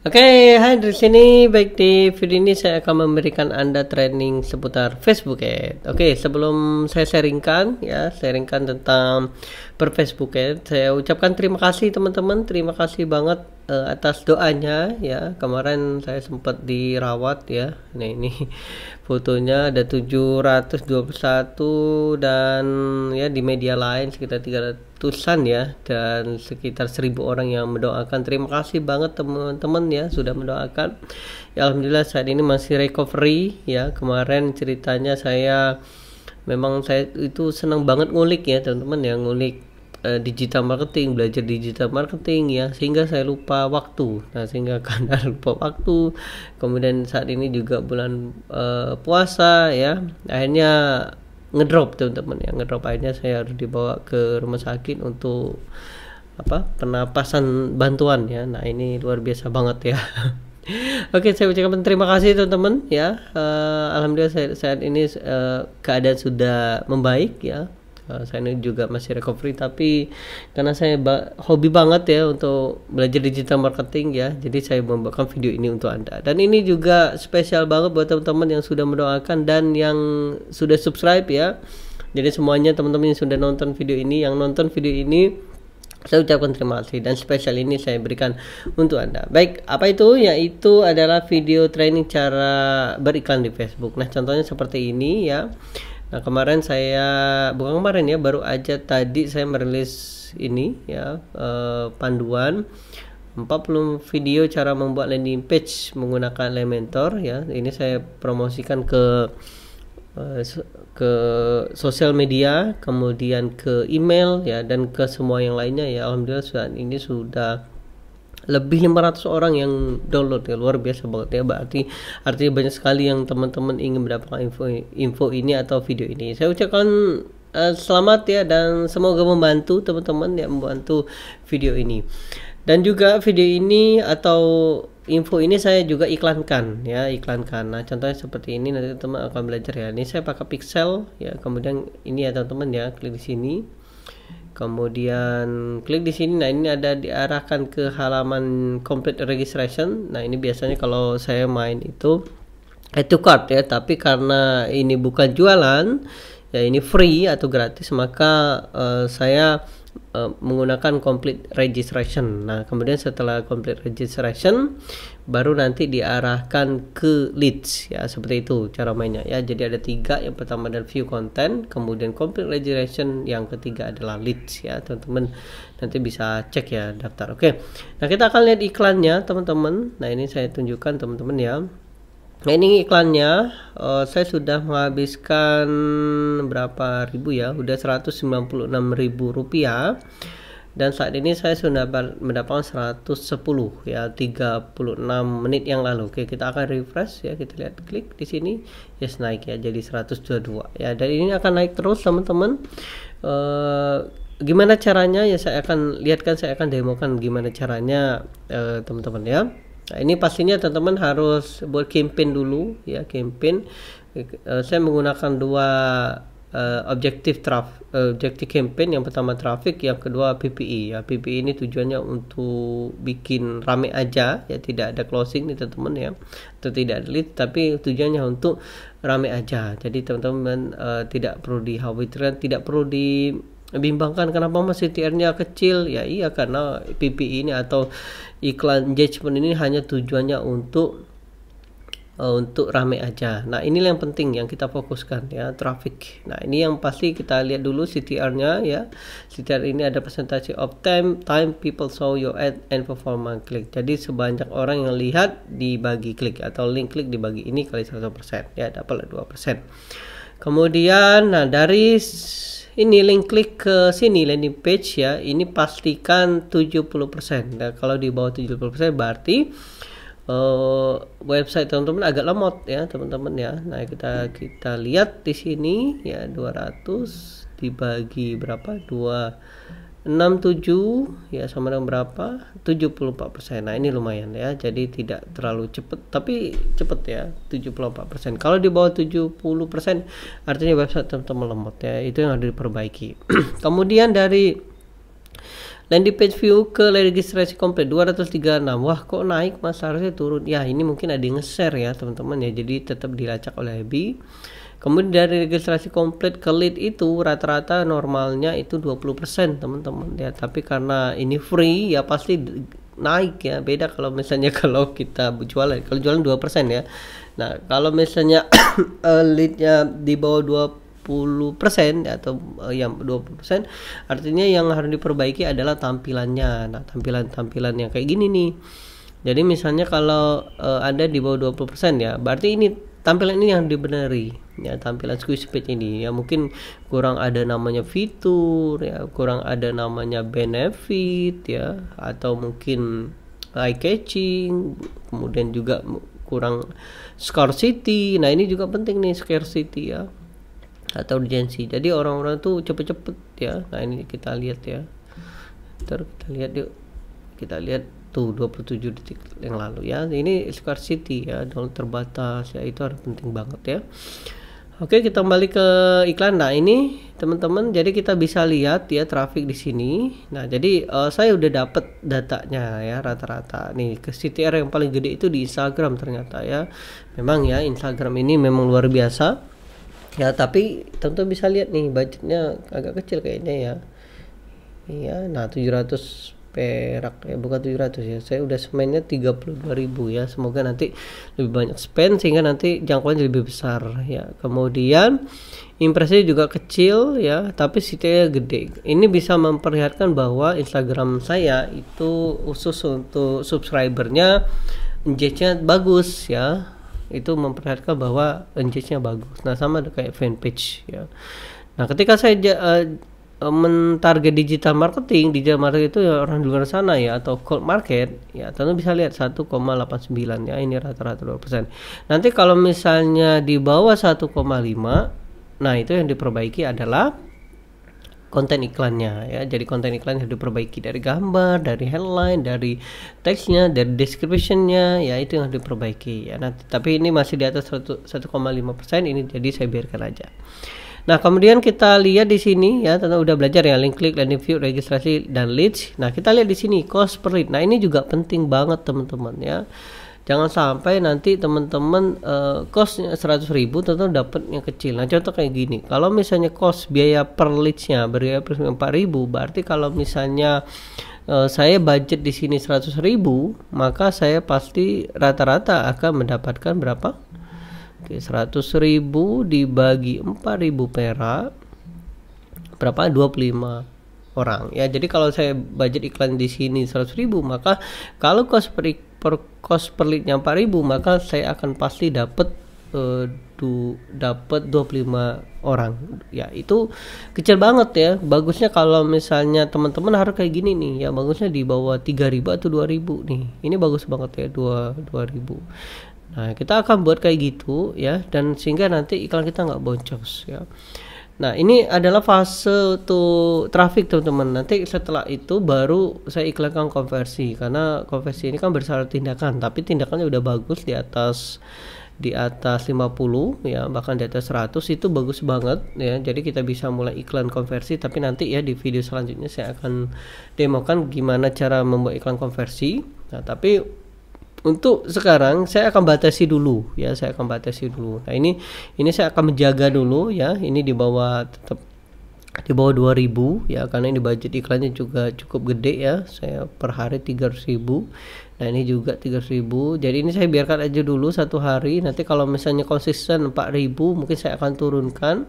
Oke, hai di sini. Baik, di video ini saya akan memberikan Anda training seputar Facebook Ads. Oke, sebelum saya sharingkan tentang per Facebook Ads, saya ucapkan terima kasih teman-teman. Terima kasih banget atas doanya ya. Kemarin saya sempat dirawat ya. Nah, ini fotonya ada 721 dan ya di media lain sekitar 300-an ya, dan sekitar 1000 orang yang mendoakan. Terima kasih banget teman-teman ya sudah mendoakan. Ya, alhamdulillah saat ini masih recovery ya. Kemarin ceritanya saya itu senang banget ngulik ya teman-teman ya, ngulik digital marketing, belajar digital marketing ya, sehingga saya lupa waktu. Nah, sehingga karena lupa waktu, kemudian saat ini juga bulan puasa ya, akhirnya ngedrop teman-teman ya, akhirnya saya harus dibawa ke rumah sakit untuk penapasan bantuan ya. Nah, ini luar biasa banget ya. Oke, saya ucapkan terima kasih teman-teman ya. Alhamdulillah saat ini keadaan sudah membaik ya. Saya ini juga masih recovery, tapi karena saya hobi banget ya untuk belajar digital marketing ya, jadi saya membawakan video ini untuk Anda. Dan ini juga spesial banget buat teman-teman yang sudah mendoakan dan yang sudah subscribe ya. Jadi semuanya teman-teman yang sudah nonton video ini, saya ucapkan terima kasih, dan spesial ini saya berikan untuk Anda. Baik, apa itu? Yaitu adalah video training cara beriklan di Facebook. Nah, contohnya seperti ini ya. Nah, baru aja tadi saya merilis ini ya, panduan 40 video cara membuat landing page menggunakan Elementor ya. Ini saya promosikan ke sosial media, kemudian ke email ya, dan ke semua yang lainnya ya. Alhamdulillah saat ini sudah lebih 500 orang yang download ya, luar biasa banget ya. Artinya banyak sekali yang teman-teman ingin mendapatkan info ini atau video ini. Saya ucapkan selamat ya, dan semoga membantu teman-teman ya, membantu video ini. Dan juga video ini atau info ini saya juga iklankan. Nah, contohnya seperti ini, nanti teman akan belajar ya. Ini saya pakai pixel ya, kemudian ini ya teman-teman ya, klik di sini. Kemudian klik di sini. Nah, ini ada diarahkan ke halaman complete registration. Nah, ini biasanya kalau saya main itu add to cart ya, tapi karena ini bukan jualan ya, ini free atau gratis, maka saya menggunakan complete registration. Nah, kemudian setelah complete registration baru nanti diarahkan ke leads ya, seperti itu cara mainnya ya. Jadi ada 3, yang pertama adalah view content, kemudian complete registration, yang ketiga adalah leads ya. Teman-teman nanti bisa cek ya daftar. Oke, nah kita akan lihat iklannya teman-teman. Nah, ini saya tunjukkan teman-teman ya. Nah, ini iklannya, saya sudah menghabiskan berapa ribu ya, udah 196.000 rupiah, dan saat ini saya sudah mendapatkan 110 ya, 36 menit yang lalu. Oke, kita akan refresh ya, kita lihat, klik di sini, yes, naik ya, jadi 122 ya, dan ini akan naik terus teman-teman. Gimana caranya ya, saya akan demokan gimana caranya teman-teman ya. Nah, ini pastinya teman-teman harus buat campaign dulu ya, campaign. Saya menggunakan 2 objektif campaign. Yang pertama traffic, yang kedua PPI ya. PPI ini tujuannya untuk bikin rame aja ya, tidak ada closing nih teman-teman ya, atau tidak ada lead, tapi tujuannya untuk rame aja. Jadi teman-teman tidak perlu dikhawatirkan, tidak perlu dibimbangkan kenapa masih CTR-nya kecil ya. Iya, karena PPI ini atau iklan engagement ini hanya tujuannya untuk rame aja. Nah, inilah yang penting yang kita fokuskan ya, traffic. Nah, ini yang pasti kita lihat dulu CTR-nya ya. CTR ini ada persentase of time people saw your ad and performance click. Jadi sebanyak orang yang lihat dibagi klik, atau link klik dibagi ini kali 100% ya, dapat 2%. Kemudian nah, dari ini link klik ke sini landing page ya, ini pastikan 70%. Nah, kalau di bawah 70% berarti website teman-teman agak lemot ya teman-teman ya. Nah, kita lihat di sini ya, 200 dibagi berapa, 267 ya, sama dengan berapa, 74%. Nah, ini lumayan ya, jadi tidak terlalu cepet, tapi cepet ya, 74%. Kalau di bawah 70% artinya website teman-teman lemot ya, itu yang harus diperbaiki. Kemudian dari Landing page view ke registrasi komplit 236. Wah, kok naik Mas, harusnya turun. Ya, ini mungkin ada yang nge-share ya teman-teman ya. Jadi tetap dilacak oleh Happy. Kemudian dari registrasi komplit ke lead itu rata-rata normalnya itu 20% teman-teman ya. Tapi karena ini free ya pasti naik ya. Beda kalau misalnya kalau kita jualan. Kalau jualan 2% ya. Nah, kalau misalnya leadnya di bawah 20% atau yang 20%, artinya yang harus diperbaiki adalah tampilannya. Nah, tampilan yang kayak gini nih. Jadi misalnya kalau ada di bawah 20% ya, berarti ini tampilan ini yang dibenerin ya, tampilan squeeze page ini ya. Mungkin kurang ada namanya fitur ya, kurang ada namanya benefit ya, atau mungkin eye catching, kemudian juga kurang scarcity. Nah, ini juga penting nih, scarcity ya, atau urgensi. Jadi orang-orang tuh cepet-cepet ya. Nah, ini kita lihat ya. Ntar kita lihat yuk. Kita lihat tuh 27 detik yang lalu ya. Ini scarcity ya, download terbatas ya, itu harus penting banget ya. Oke, kita kembali ke iklan. Nah, ini teman-teman, jadi kita bisa lihat ya traffic di sini. Nah, jadi saya udah dapet datanya ya, rata-rata nih ke CTR yang paling gede itu di Instagram ternyata ya. Memang ya, Instagram ini memang luar biasa ya, tapi tentu bisa lihat nih budgetnya agak kecil kayaknya ya. Iya, nah 700 perak ya, bukan 700 ya. Saya udah spendnya 32.000 ya. Semoga nanti lebih banyak spend sehingga nanti jangkauannya lebih besar ya. Kemudian impresinya juga kecil ya, tapi CTA gede. Ini bisa memperlihatkan bahwa Instagram saya itu khusus untuk subscribernya engage-nya bagus ya. Itu memperlihatkan bahwa engage-nya bagus. Nah, sama kayak fanpage ya. Nah, ketika saya mentarget digital marketing itu ya orang di luar sana ya, atau cold market ya, tentu bisa lihat 1,89 ya, ini rata-rata 2%. Nanti kalau misalnya di bawah 1,5, nah itu yang diperbaiki adalah konten iklannya ya. Jadi konten iklan yang diperbaiki dari gambar, dari headline, dari teksnya, dari descriptionnya ya, itu yang diperbaiki ya. Nanti tapi ini masih di atas 1,5% ini, jadi saya biarkan aja. Nah, kemudian kita lihat di sini ya, tentu udah belajar ya, link klik, landing view, registrasi dan leads. Nah, kita lihat di sini cost per lead. Nah, ini juga penting banget teman-teman ya. Jangan sampai nanti teman-teman costnya 100.000 tentu dapat yang kecil. Nah, contoh kayak gini. Kalau misalnya cost biaya per leadsnya biaya per 4.000, berarti kalau misalnya saya budget di sini 100.000, maka saya pasti rata-rata akan mendapatkan berapa? Oke, 100.000 dibagi 4.000 perak berapa? 25 orang ya. Jadi kalau saya budget iklan di sini 100.000, maka kalau cost per leadnya 4.000, maka saya akan pasti dapat 25 orang ya. Itu kecil banget ya. Bagusnya kalau misalnya teman-teman harus kayak gini nih ya, bagusnya di bawah 3.000 atau 2.000 nih. Ini bagus banget ya, 2.000. Nah, kita akan buat kayak gitu ya, dan sehingga nanti iklan kita nggak boncos ya. Nah, ini adalah fase untuk traffic teman-teman. Nanti setelah itu baru saya iklankan konversi, karena konversi ini kan bersyarat tindakan, tapi tindakannya udah bagus di atas 50 ya, bahkan di atas 100, itu bagus banget ya. Jadi kita bisa mulai iklan konversi, tapi nanti ya di video selanjutnya saya akan demokan gimana cara membuat iklan konversi. Nah, tapi untuk sekarang saya akan batasi dulu ya, Nah, ini saya akan menjaga dulu ya. Ini di bawah, tetap di bawah 2.000 ya, karena ini budget iklannya juga cukup gede ya. Saya per hari 300.000. Nah, ini juga 300.000. Jadi ini saya biarkan aja dulu satu hari. Nanti kalau misalnya konsisten 4.000, mungkin saya akan turunkan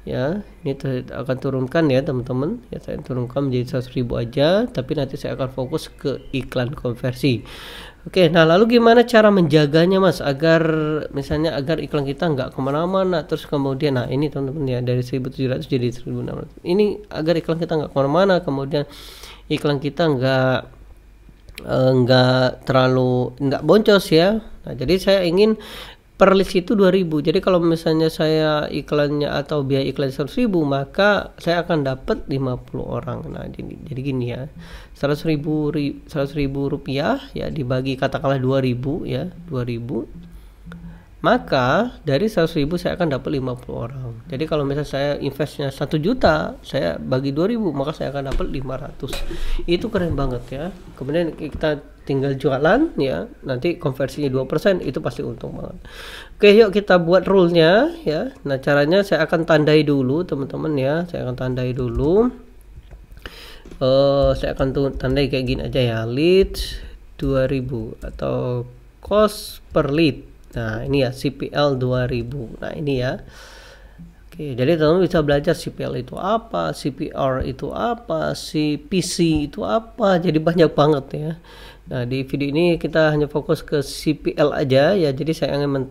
ya. Ini akan turunkan ya teman-teman ya, saya turunkan menjadi 100.000 aja, tapi nanti saya akan fokus ke iklan konversi. Oke, nah lalu gimana cara menjaganya Mas, agar misalnya agar iklan kita nggak kemana-mana terus kemudian, nah ini teman-teman ya, dari 1.700 jadi 1.600, ini agar iklan kita nggak kemana-mana, kemudian iklan kita nggak terlalu nggak boncos ya. Nah, jadi saya ingin per list itu 2.000. Jadi kalau misalnya saya iklannya atau biaya iklan 100.000, maka saya akan dapat 50 orang. Nah, jadi gini ya. 100.000 rupiah ya dibagi katakanlah 2.000 ya, 2.000 maka dari 100.000 saya akan dapat 50 orang. Jadi kalau misalnya saya investnya 1 juta, saya bagi 2.000, maka saya akan dapat 500. Itu keren banget ya. Kemudian kita tinggal jualan ya, nanti konversinya 2%, itu pasti untung banget. Oke, yuk kita buat rule-nya ya. Nah, caranya saya akan tandai dulu teman-teman ya. Saya akan tandai dulu. Saya akan tandai kayak gini aja ya, lead 2000 atau cost per lead. Nah, ini ya CPL 2000. Nah, ini ya. Oke, jadi teman-teman bisa belajar CPL itu apa, CPR itu apa, CPC itu apa. Jadi banyak banget ya. Nah, di video ini kita hanya fokus ke CPL aja ya. Jadi saya ingin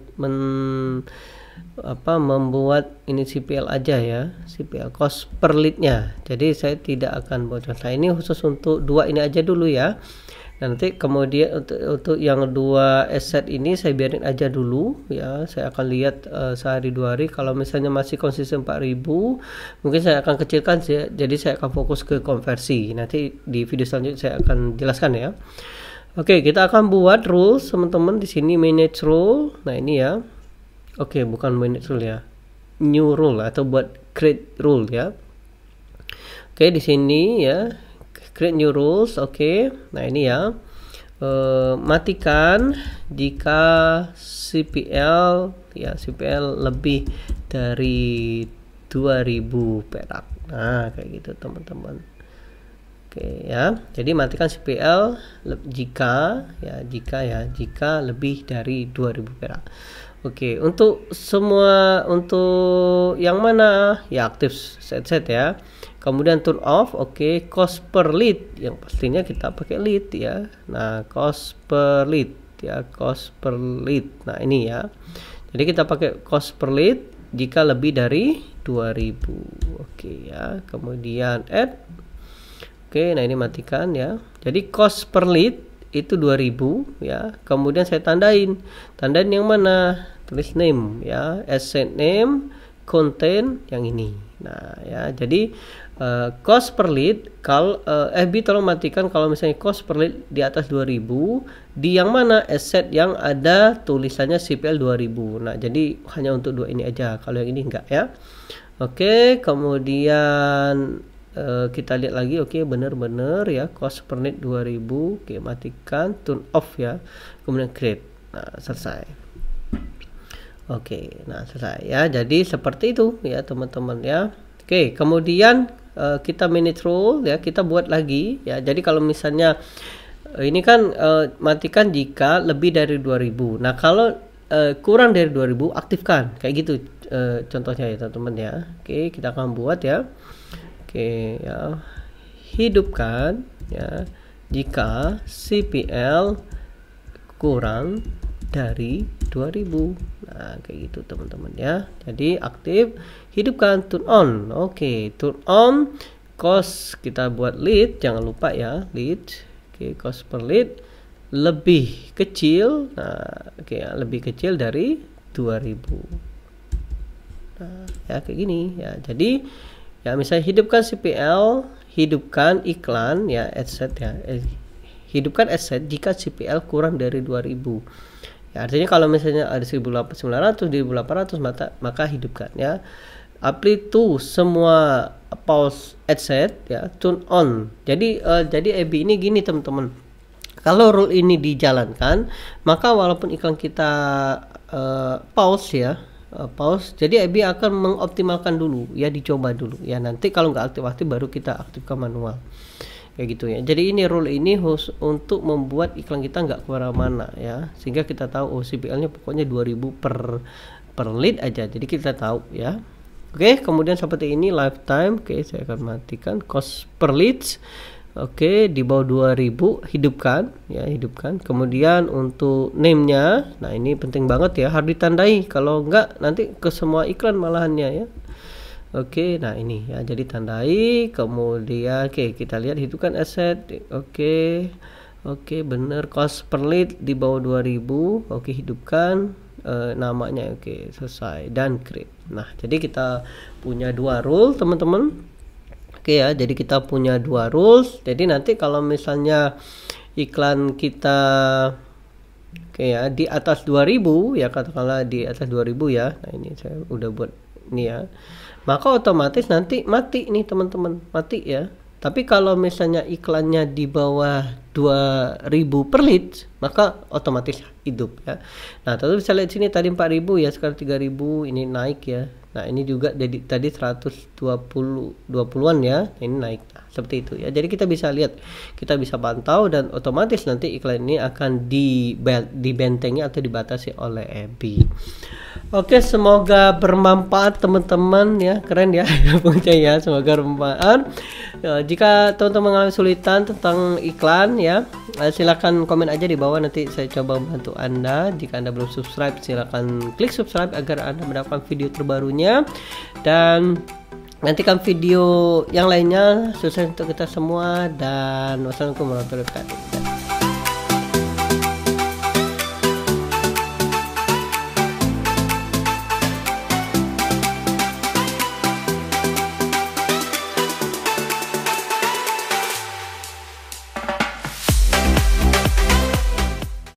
membuat ini CPL aja ya, CPL cost per leadnya. Jadi saya tidak akan bocor. Nah, ini khusus untuk dua ini aja dulu ya. Nanti kemudian untuk yang dua aset ini saya biarin aja dulu ya. Saya akan lihat sehari 2 hari. Kalau misalnya masih konsisten 4.000, mungkin saya akan kecilkan ya. Jadi saya akan fokus ke konversi. Nanti di video selanjutnya saya akan jelaskan ya. Oke, kita akan buat rules teman-teman. Di sini manage rule. Nah, ini ya. Oke, bukan manage rule ya. New rule atau buat create rule ya. Oke, di sini ya. Create new rules. Oke. Nah, ini ya. Matikan jika CPL ya, CPL lebih dari 2.000 perak. Nah, kayak gitu teman-teman. Oke ya, jadi matikan CPL jika lebih dari 2.000 perak. Oke, untuk semua, untuk yang mana ya aktif set ya. Kemudian turn off. Oke, cost per lead, yang pastinya kita pakai lead ya. Nah, cost per lead ya, cost per lead. Nah, ini ya. Jadi kita pakai cost per lead jika lebih dari 2.000. Oke ya. Kemudian add. Oke, nah ini matikan ya. Jadi cost per lead itu 2.000 ya. Kemudian saya tandain yang mana, tulis name ya, asset name, content yang ini. Nah ya, jadi cost per lead, kalau FB tolong matikan kalau misalnya cost per lead di atas 2.000, di yang mana aset yang ada tulisannya CPL 2.000. Nah, jadi hanya untuk dua ini aja, kalau yang ini enggak ya. Oke, kemudian kita lihat lagi. Oke, benar-benar ya, cost per lead 2.000. Oke, matikan, turn off ya, kemudian create. Nah, selesai. Oke, nah selesai ya. Jadi seperti itu ya teman-teman ya. Oke, kemudian kita manage rule ya, kita buat lagi ya. Jadi kalau misalnya ini kan matikan jika lebih dari 2.000. Nah, kalau kurang dari 2.000 aktifkan, kayak gitu contohnya ya teman-teman ya. Oke, kita akan buat ya. Oke ya, hidupkan ya jika CPL kurang dari 2.000. Nah, kayak gitu teman-teman ya. Jadi aktif, hidupkan, turn on. Oke, turn on. Cost kita buat lead, jangan lupa ya, lead. Oke, cost per lead lebih kecil. Nah, oke ya, lebih kecil dari 2.000. Nah, ya kayak gini ya. Jadi ya, misalnya hidupkan CPL, hidupkan iklan ya, asset ya. Hidupkan asset jika CPL kurang dari 2.000. Ya, artinya kalau misalnya ada 1.900, 1.800, maka hidupkan ya. Apply to semua pause asset ya, turn on. Jadi AB ini gini teman-teman. Kalau rule ini dijalankan, maka walaupun iklan kita pause ya, pause, jadi AB akan mengoptimalkan dulu ya, dicoba dulu ya. Nanti kalau nggak aktif-aktif baru kita aktifkan manual kayak gitu ya. Jadi ini rule ini khusus untuk membuat iklan kita nggak kemana-mana ya, sehingga kita tahu CPL nya pokoknya 2.000 per lead aja, jadi kita tahu ya. Oke, kemudian seperti ini lifetime. Oke, saya akan matikan cost per leads. Oke, di bawah 2.000 hidupkan ya, hidupkan. Kemudian untuk name-nya, nah ini penting banget ya, harus ditandai, kalau enggak nanti ke semua iklan malahannya ya. Oke, nah ini ya, jadi tandai. Kemudian oke, kita lihat hidupkan aset. Oke, bener, cost per lead di bawah 2.000. Oke, hidupkan namanya. Oke, selesai dan create. Nah, jadi kita punya dua rule teman-teman. Oke ya, jadi kita punya dua rules. Jadi nanti kalau misalnya iklan kita Oke ya, di atas 2000 ya, katakanlah di atas 2000 ya. Nah, ini saya udah buat ini ya. Maka otomatis nanti mati nih teman-teman, mati ya. Tapi kalau misalnya iklannya di bawah 2000 per lead, maka otomatis hidup ya. Nah, tentu bisa lihat sini tadi 4000 ya, sekarang 3000, ini naik ya. Nah, ini juga jadi tadi 120-an ya, ini naik. Nah, seperti itu ya. Jadi kita bisa lihat, kita bisa pantau dan otomatis nanti iklan ini akan dibentengi atau dibatasi oleh AB. Oke, semoga bermanfaat teman-teman ya, keren ya punya ya, semoga bermanfaat. Jika teman-teman mengalami kesulitan tentang iklan ya, silakan komen aja di bawah, nanti saya coba membantu Anda. Jika Anda belum subscribe, silakan klik subscribe agar Anda mendapatkan video terbarunya, dan nantikan video yang lainnya. Sukses untuk kita semua, dan wassalamualaikum warahmatullahi wabarakatuh.